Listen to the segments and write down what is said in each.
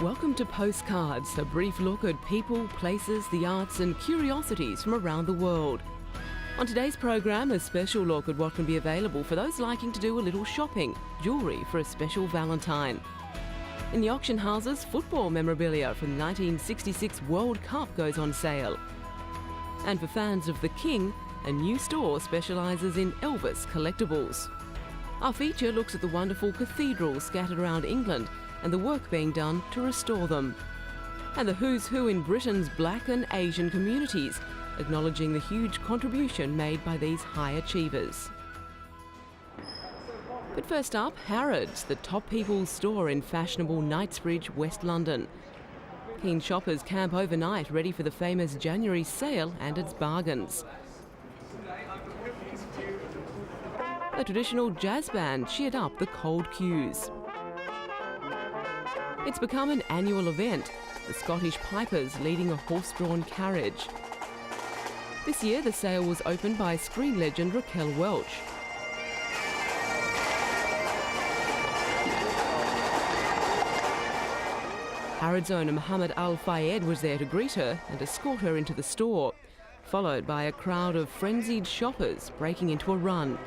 Welcome to Postcards, a brief look at people, places, the arts and curiosities from around the world. On today's program, a special look at what can be available for those liking to do a little shopping, jewellery for a special Valentine. In the auction houses, football memorabilia from the 1966 World Cup goes on sale. And for fans of the King, a new store specialises in Elvis collectibles. Our feature looks at the wonderful cathedrals scattered around England and the work being done to restore them. And the who's who in Britain's Black and Asian communities, acknowledging the huge contribution made by these high achievers. But first up, Harrods, the top people's store in fashionable Knightsbridge, West London. Keen shoppers camp overnight ready for the famous January sale and its bargains. A traditional jazz band cheered up the cold queues. It's become an annual event, the Scottish Pipers leading a horse-drawn carriage. This year the sale was opened by screen legend Raquel Welch. Harrods owner Mohammed Al Fayed was there to greet her and escort her into the store, followed by a crowd of frenzied shoppers breaking into a run.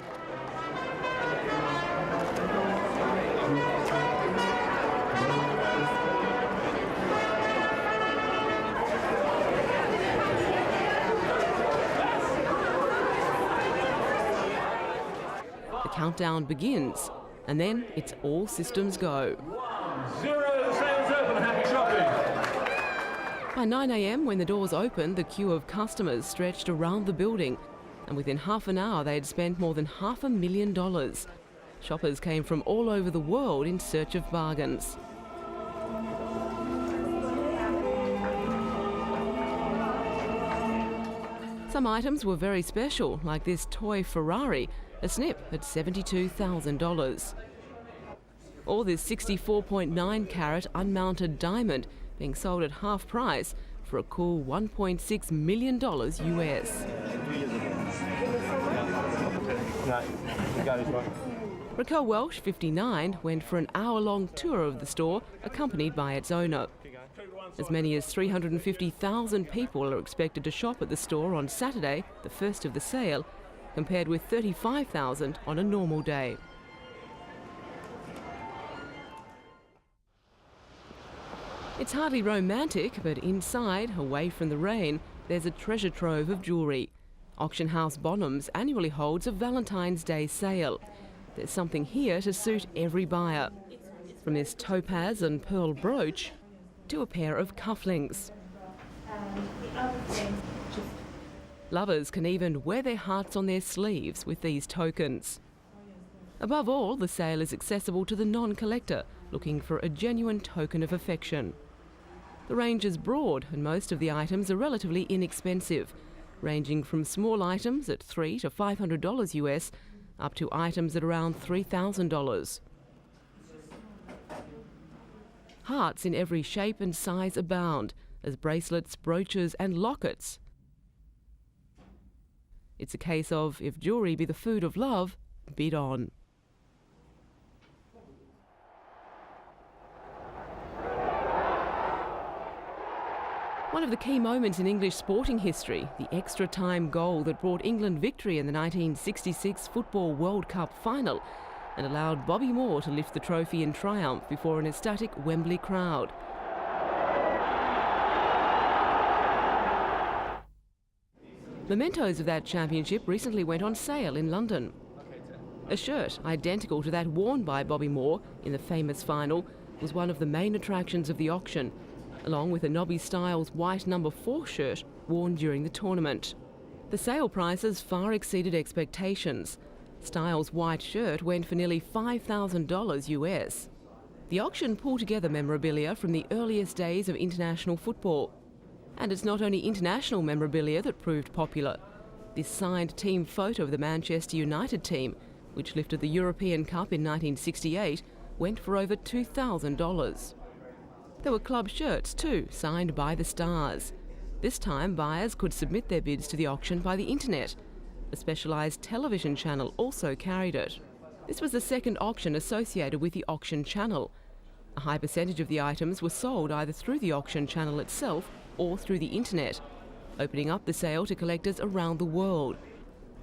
The countdown begins, and then it's all systems go. 1, 0, the sale's open, happy shopping. By 9 a.m, when the doors opened, the queue of customers stretched around the building, and within half an hour they'd spent more than $500,000. Shoppers came from all over the world in search of bargains. Some items were very special, like this toy Ferrari, a snip at $72,000. Or this 64.9 carat unmounted diamond being sold at half price for a cool $1.6 million US. Raquel Welch, 59, went for an hour-long tour of the store accompanied by its owner. As many as 350,000 people are expected to shop at the store on Saturday, the first of the sale, compared with 35,000 on a normal day. It's hardly romantic, but inside, away from the rain, there's a treasure trove of jewellery. Auction house Bonhams annually holds a Valentine's Day sale. There's something here to suit every buyer. From this topaz and pearl brooch to a pair of cufflinks. Lovers can even wear their hearts on their sleeves with these tokens. Above all, the sale is accessible to the non-collector looking for a genuine token of affection. The range is broad and most of the items are relatively inexpensive, ranging from small items at $300 to $500 US up to items at around $3,000. Hearts in every shape and size abound, as bracelets, brooches and lockets. It's a case of, if jewellery be the food of love, bid on. One of the key moments in English sporting history, the extra time goal that brought England victory in the 1966 Football World Cup final and allowed Bobby Moore to lift the trophy in triumph before an ecstatic Wembley crowd. Mementos of that championship recently went on sale in London. A shirt identical to that worn by Bobby Moore in the famous final was one of the main attractions of the auction, along with a Nobby Styles white number 4 shirt worn during the tournament. The sale prices far exceeded expectations. Styles' white shirt went for nearly $5,000 US. The auction pulled together memorabilia from the earliest days of international football. And it's not only international memorabilia that proved popular. This signed team photo of the Manchester United team, which lifted the European Cup in 1968, went for over $2,000. There were club shirts too, signed by the stars. This time buyers could submit their bids to the auction by the internet. A specialised television channel also carried it. This was the second auction associated with the auction channel. A high percentage of the items were sold either through the auction channel itself or through the internet, opening up the sale to collectors around the world.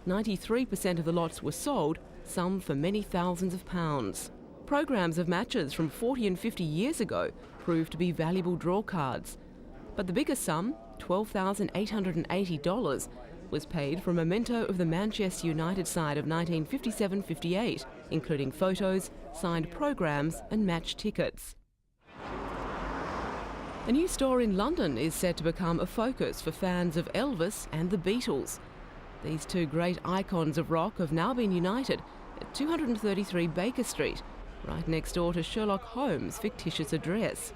93% of the lots were sold, some for many thousands of pounds. Programs of matches from 40 and 50 years ago proved to be valuable draw cards. But the biggest sum, $12,880, was paid for a memento of the Manchester United side of 1957-58, including photos, signed programs and match tickets. A new store in London is set to become a focus for fans of Elvis and the Beatles. These two great icons of rock have now been united at 233 Baker Street, right next door to Sherlock Holmes' fictitious address.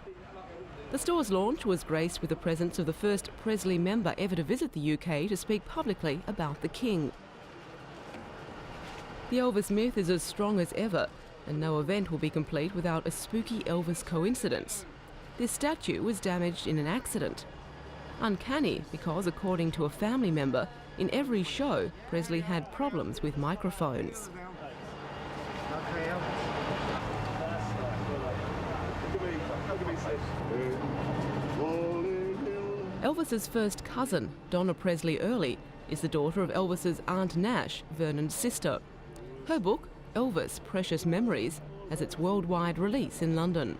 The store's launch was graced with the presence of the first Presley member ever to visit the UK to speak publicly about the King. The Elvis myth is as strong as ever, and no event will be complete without a spooky Elvis coincidence. This statue was damaged in an accident. Uncanny because, according to a family member, in every show, Presley had problems with microphones. Elvis's first cousin, Donna Presley Early, is the daughter of Elvis's Aunt Nash, Vernon's sister. Her book, Elvis: Precious Memories, has its worldwide release in London.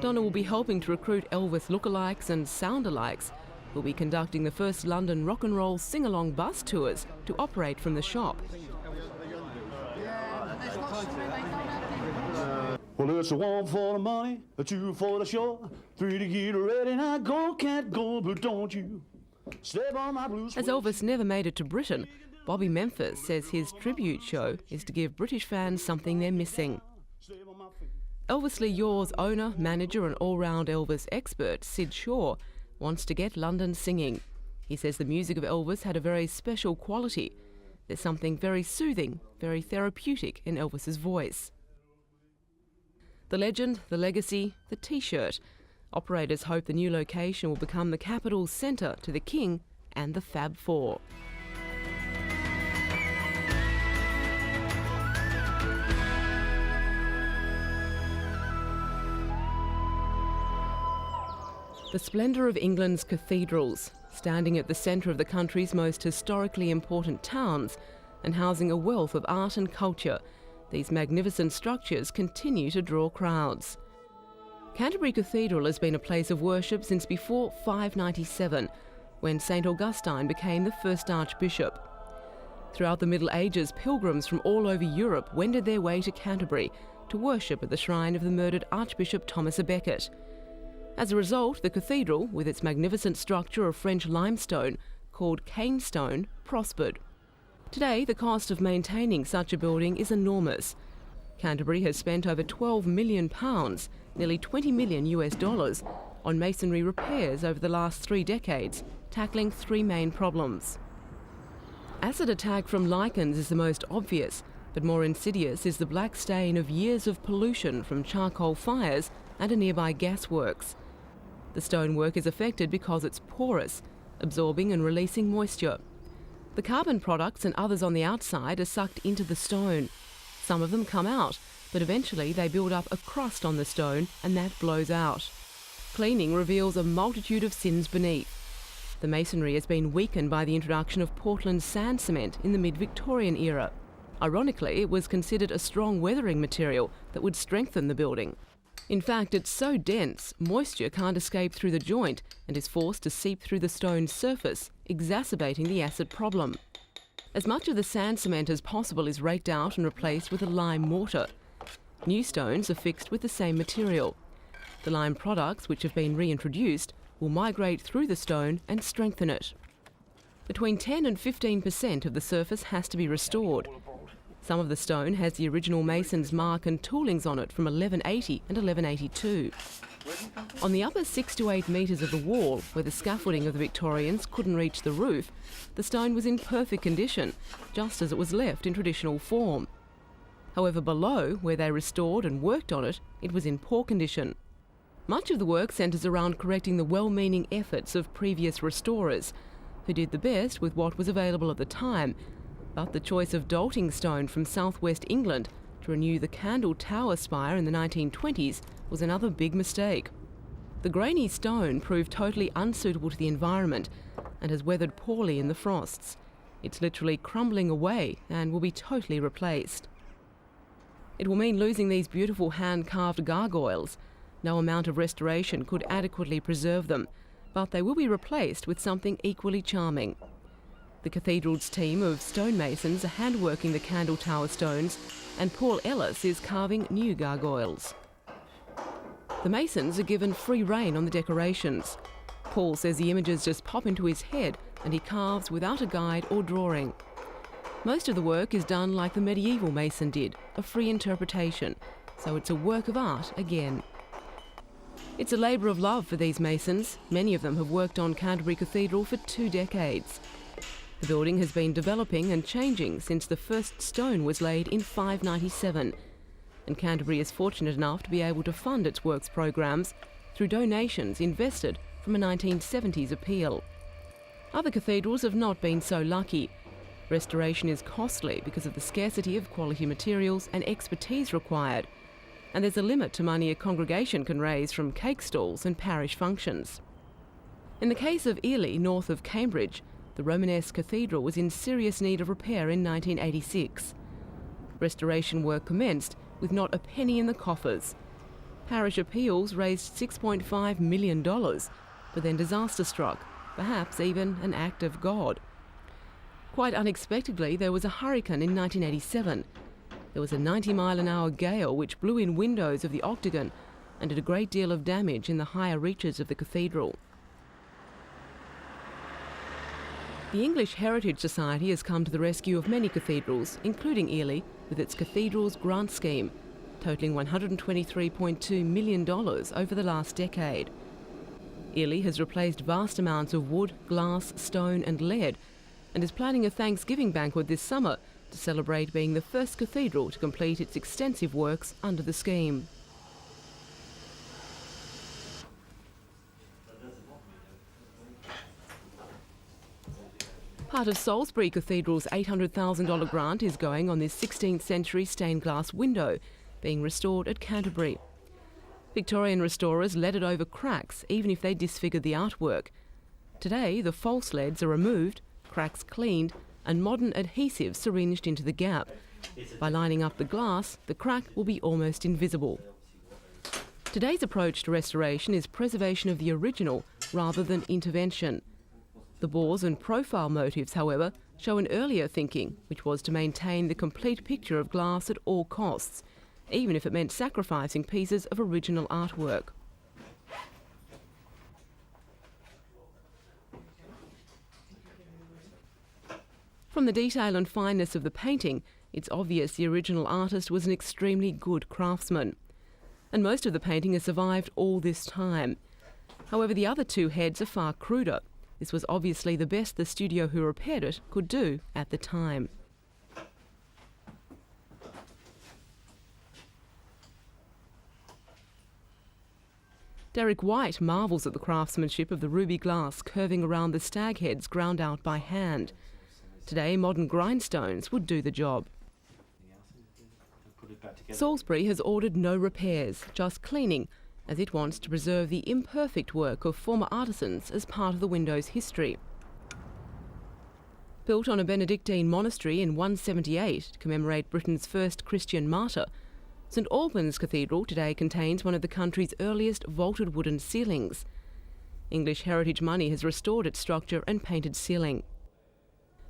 Donna will be helping to recruit Elvis lookalikes and soundalikes, who will be conducting the first London rock and roll sing-along bus tours to operate from the shop. Well, it's a one for the money, a two for the show, three to get ready. Now go, cat, go, but don't you step on my blue suede. As Elvis never made it to Britain, Bobby Memphis says his tribute show is to give British fans something they're missing. Elvis Lee Yours owner, manager and all-round Elvis expert Sid Shaw wants to get London singing. He says the music of Elvis had a very special quality. There's something very soothing, very therapeutic in Elvis's voice. The legend, the legacy, the T-shirt. Operators hope the new location will become the capital's centre to the King and the Fab Four. The splendour of England's cathedrals, standing at the centre of the country's most historically important towns and housing a wealth of art and culture, these magnificent structures continue to draw crowds. Canterbury Cathedral has been a place of worship since before 597, when St Augustine became the first archbishop. Throughout the Middle Ages, pilgrims from all over Europe wended their way to Canterbury to worship at the shrine of the murdered Archbishop Thomas à Becket. As a result, the cathedral, with its magnificent structure of French limestone, called cane stone, prospered. Today, the cost of maintaining such a building is enormous. Canterbury has spent over £12 million, nearly $20 million, on masonry repairs over the last 3 decades, tackling 3 main problems. Acid attack from lichens is the most obvious, but more insidious is the black stain of years of pollution from charcoal fires and a nearby gasworks. The stonework is affected because it's porous, absorbing and releasing moisture. The carbon products and others on the outside are sucked into the stone. Some of them come out, but eventually they build up a crust on the stone and that blows out. Cleaning reveals a multitude of sins beneath. The masonry has been weakened by the introduction of Portland sand cement in the mid-Victorian era. Ironically, it was considered a strong weathering material that would strengthen the building. In fact, it's so dense, moisture can't escape through the joint and is forced to seep through the stone's surface, exacerbating the acid problem. As much of the sand cement as possible is raked out and replaced with a lime mortar. New stones are fixed with the same material. The lime products, which have been reintroduced, will migrate through the stone and strengthen it. Between 10 and 15% of the surface has to be restored. Some of the stone has the original mason's mark and toolings on it from 1180 and 1182. On the upper 6 to 8 metres of the wall, where the scaffolding of the Victorians couldn't reach the roof, the stone was in perfect condition, just as it was left in traditional form. However, below, where they restored and worked on it, it was in poor condition. Much of the work centres around correcting the well-meaning efforts of previous restorers, who did the best with what was available at the time, but the choice of Dalting stone from southwest England To renew the Candle Tower spire in the 1920s was another big mistake. The grainy stone proved totally unsuitable to the environment and has weathered poorly in the frosts. It's literally crumbling away and will be totally replaced. It will mean losing these beautiful hand-carved gargoyles. No amount of restoration could adequately preserve them, but they will be replaced with something equally charming. The cathedral's team of stonemasons are handworking the Candle Tower stones, and Paul Ellis is carving new gargoyles. The masons are given free rein on the decorations. Paul says the images just pop into his head and he carves without a guide or drawing. Most of the work is done like the medieval mason did, a free interpretation, so it's a work of art again. It's a labour of love for these masons. Many of them have worked on Canterbury Cathedral for 2 decades. The building has been developing and changing since the first stone was laid in 597, and Canterbury is fortunate enough to be able to fund its works programs through donations invested from a 1970s appeal. Other cathedrals have not been so lucky. Restoration is costly because of the scarcity of quality materials and expertise required, and there's a limit to money a congregation can raise from cake stalls and parish functions. In the case of Ely, north of Cambridge, the Romanesque cathedral was in serious need of repair in 1986. Restoration work commenced with not a penny in the coffers. Parish appeals raised $6.5 million, but then disaster struck, perhaps even an act of God. Quite unexpectedly, there was a hurricane in 1987. There was a 90-mile-an-hour gale which blew in windows of the octagon and did a great deal of damage in the higher reaches of the cathedral. The English Heritage Society has come to the rescue of many cathedrals, including Ely, with its Cathedrals Grant Scheme, totalling $123.2 million over the last decade. Ely has replaced vast amounts of wood, glass, stone and lead, and is planning a Thanksgiving banquet this summer to celebrate being the first cathedral to complete its extensive works under the scheme. Part of Salisbury Cathedral's $800,000 grant is going on this 16th century stained glass window being restored at Canterbury. Victorian restorers leaded over cracks even if they disfigured the artwork. Today the false leads are removed, cracks cleaned and modern adhesives syringed into the gap. By lining up the glass, the crack will be almost invisible. Today's approach to restoration is preservation of the original rather than intervention. The bores and profile motifs, however, show an earlier thinking, which was to maintain the complete picture of glass at all costs, even if it meant sacrificing pieces of original artwork. From the detail and fineness of the painting, it's obvious the original artist was an extremely good craftsman. And most of the painting has survived all this time. However, the other 2 heads are far cruder. This was obviously the best the studio who repaired it could do at the time. Derek White marvels at the craftsmanship of the ruby glass curving around the stag heads ground out by hand. Today, modern grindstones would do the job. Salisbury has ordered no repairs, just cleaning, as it wants to preserve the imperfect work of former artisans as part of the window's history. Built on a Benedictine monastery in 178 to commemorate Britain's first Christian martyr, St Albans Cathedral today contains one of the country's earliest vaulted wooden ceilings. English Heritage money has restored its structure and painted ceiling.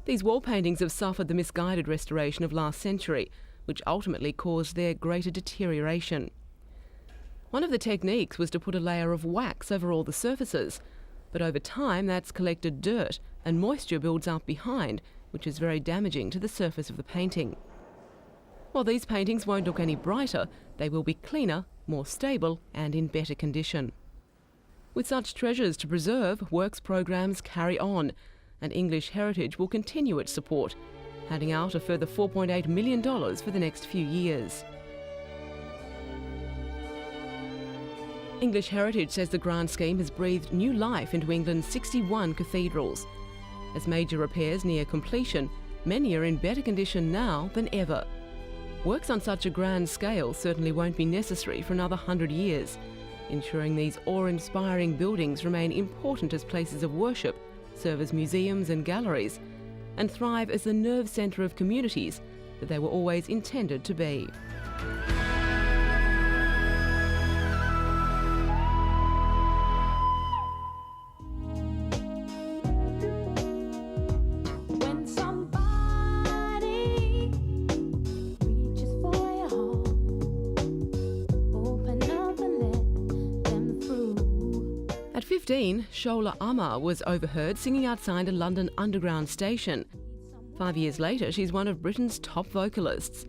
These wall paintings have suffered the misguided restoration of last century, which ultimately caused their greater deterioration. One of the techniques was to put a layer of wax over all the surfaces, but over time that's collected dirt and moisture builds up behind, which is very damaging to the surface of the painting. While these paintings won't look any brighter, they will be cleaner, more stable and in better condition. With such treasures to preserve, works programs carry on, and English Heritage will continue its support, handing out a further $4.8 million for the next few years. English Heritage says the grant scheme has breathed new life into England's 61 cathedrals. As major repairs near completion, many are in better condition now than ever. Works on such a grand scale certainly won't be necessary for another 100 years, ensuring these awe-inspiring buildings remain important as places of worship, serve as museums and galleries, and thrive as the nerve centre of communities that they were always intended to be. At 15, Shola Amar was overheard singing outside a London Underground station. 5 years later, she's one of Britain's top vocalists.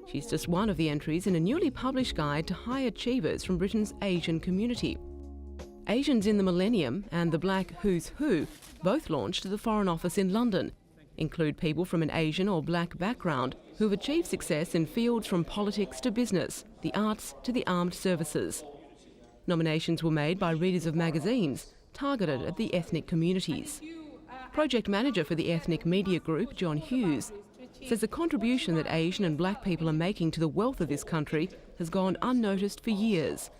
She's just one of the entries in a newly published guide to high achievers from Britain's Asian community. Asians in the Millennium and the Black Who's Who, both launched at the Foreign Office in London, include people from an Asian or black background who've achieved success in fields from politics to business, the arts to the armed services. Nominations were made by readers of magazines targeted at the ethnic communities. Project manager for the ethnic media group, John Hughes, says the contribution that Asian and black people are making to the wealth of this country has gone unnoticed for years.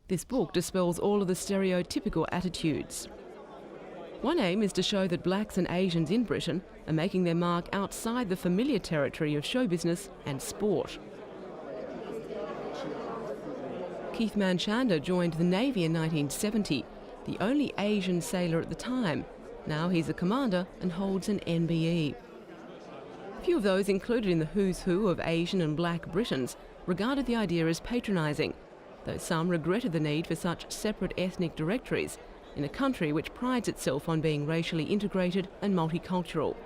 This book dispels all of the stereotypical attitudes. One aim is to show that blacks and Asians in Britain are making their mark outside the familiar territory of show business and sport. Keith Manchanda joined the Navy in 1970, the only Asian sailor at the time. Now he's a commander and holds an NBE. Few of those included in the who's who of Asian and black Britons regarded the idea as patronising, though some regretted the need for such separate ethnic directories in a country which prides itself on being racially integrated and multicultural.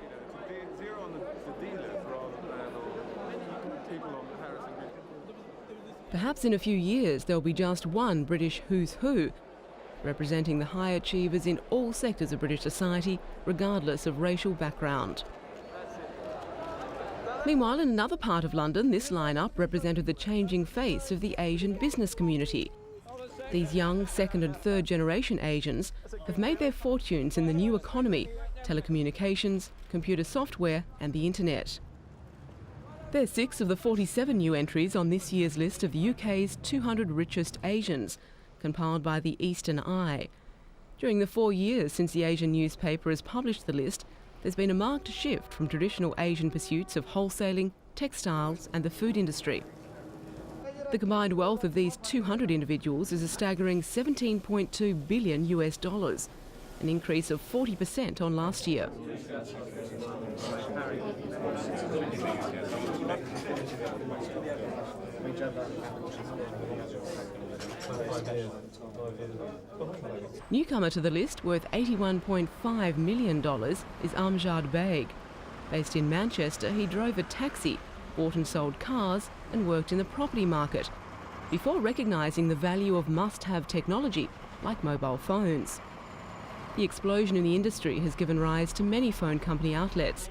Perhaps in a few years there'll be just one British who's who, representing the high achievers in all sectors of British society, regardless of racial background. Meanwhile, in another part of London, this lineup represented the changing face of the Asian business community. These young second and third generation Asians have made their fortunes in the new economy, telecommunications, computer software and the internet. They're 6 of the 47 new entries on this year's list of the UK's 200 richest Asians, compiled by the Eastern Eye. During the 4 years since the Asian newspaper has published the list, there's been a marked shift from traditional Asian pursuits of wholesaling, textiles and the food industry. The combined wealth of these 200 individuals is a staggering $17.2 billion, an increase of 40% on last year. Newcomer to the list, worth $81.5 million, is Amjad Beg. Based in Manchester, he drove a taxi, bought and sold cars and worked in the property market, before recognising the value of must-have technology like mobile phones. The explosion in the industry has given rise to many phone company outlets,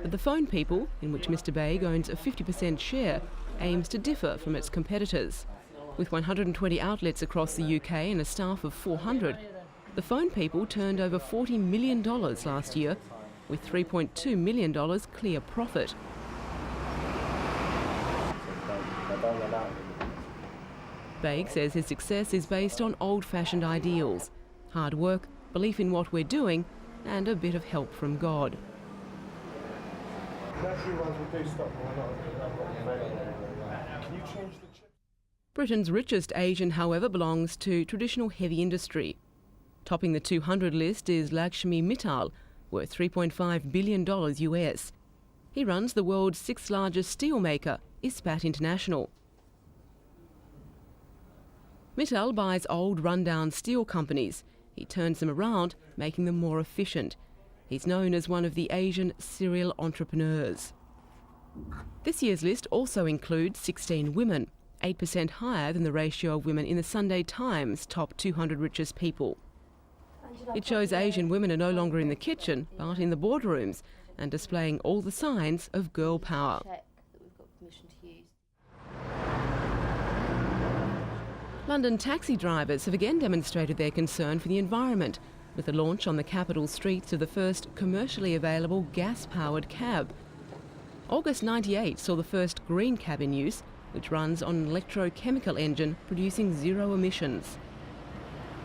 but the Phone People, in which Mr Beg owns a 50% share, aims to differ from its competitors. With 120 outlets across the UK and a staff of 400, the Phone People turned over $40 million last year, with $3.2 million clear profit. Beg says his success is based on old-fashioned ideals: hard work, belief in what we're doing, and a bit of help from God. Britain's richest Asian, however, belongs to traditional heavy industry. Topping the 200 list is Lakshmi Mittal, worth $3.5 billion US. He runs the world's 6th largest steel maker, Ispat International. Mittal buys old rundown steel companies. He turns them around, making them more efficient. He's known as one of the Asian serial entrepreneurs. This year's list also includes 16 women, 8% higher than the ratio of women in the Sunday Times top 200 richest people. It shows Asian women are no longer in the kitchen, but in the boardrooms, and displaying all the signs of girl power. London taxi drivers have again demonstrated their concern for the environment, with the launch on the capital streets of the first commercially available gas-powered cab. August 98 saw the first green cab in use, which runs on an electrochemical engine producing zero emissions.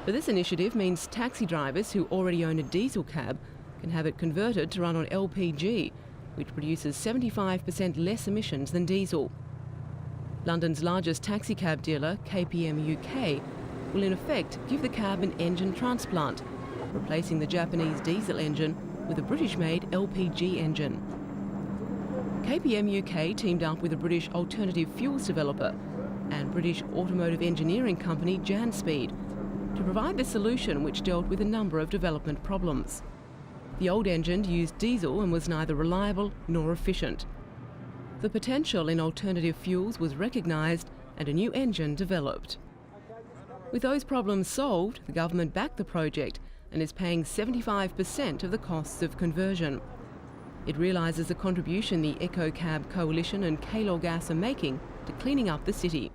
But this initiative means taxi drivers who already own a diesel cab can have it converted to run on LPG, which produces 75% less emissions than diesel. London's largest taxi cab dealer, KPM UK, will in effect give the cab an engine transplant, replacing the Japanese diesel engine with a British-made LPG engine. KPM UK teamed up with a British alternative fuels developer and British automotive engineering company Janspeed to provide the solution which dealt with a number of development problems. The old engine used diesel and was neither reliable nor efficient. The potential in alternative fuels was recognised and a new engine developed. With those problems solved, the government backed the project and is paying 75% of the costs of conversion. It realises the contribution the EcoCab Coalition and Kalor Gas are making to cleaning up the city.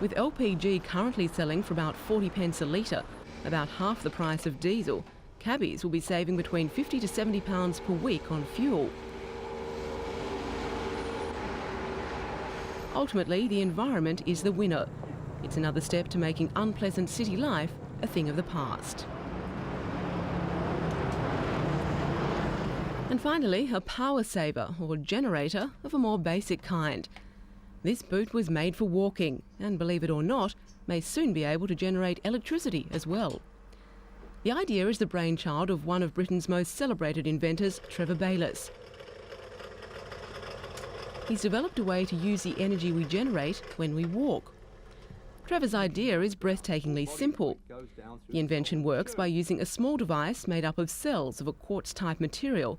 With LPG currently selling for about 40 pence a litre, about half the price of diesel, cabbies will be saving between £50 to £70 per week on fuel. Ultimately, the environment is the winner. It's another step to making unpleasant city life a thing of the past. And finally, a power saver or generator of a more basic kind. This boot was made for walking and, believe it or not, may soon be able to generate electricity as well. The idea is the brainchild of one of Britain's most celebrated inventors, Trevor Bayliss. He's developed a way to use the energy we generate when we walk. Trevor's idea is breathtakingly simple. The invention works by using a small device made up of cells of a quartz-type material,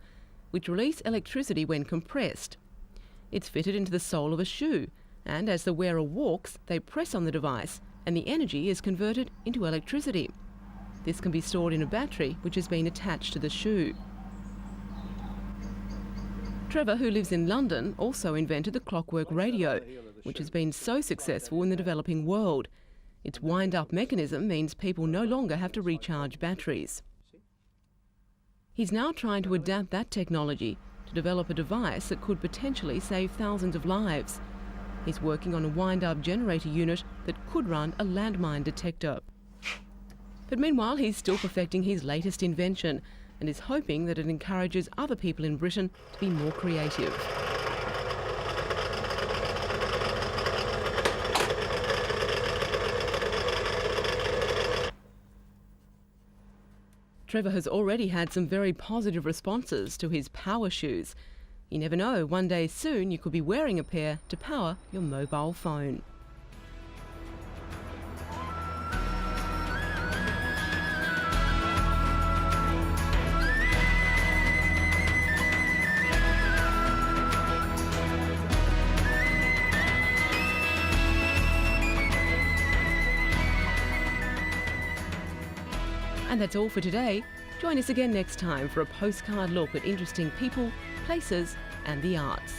which release electricity when compressed. It's fitted into the sole of a shoe, and as the wearer walks, they press on the device, and the energy is converted into electricity. This can be stored in a battery which has been attached to the shoe. Trevor, who lives in London, also invented the clockwork radio, which has been so successful in the developing world. Its wind-up mechanism means people no longer have to recharge batteries. He's now trying to adapt that technology to develop a device that could potentially save thousands of lives. He's working on a wind-up generator unit that could run a landmine detector. But meanwhile, he's still perfecting his latest invention and is hoping that it encourages other people in Britain to be more creative. Trevor has already had some very positive responses to his power shoes. You never know, one day soon you could be wearing a pair to power your mobile phone. And that's all for today. Join us again next time for a postcard look at interesting people, places and the arts.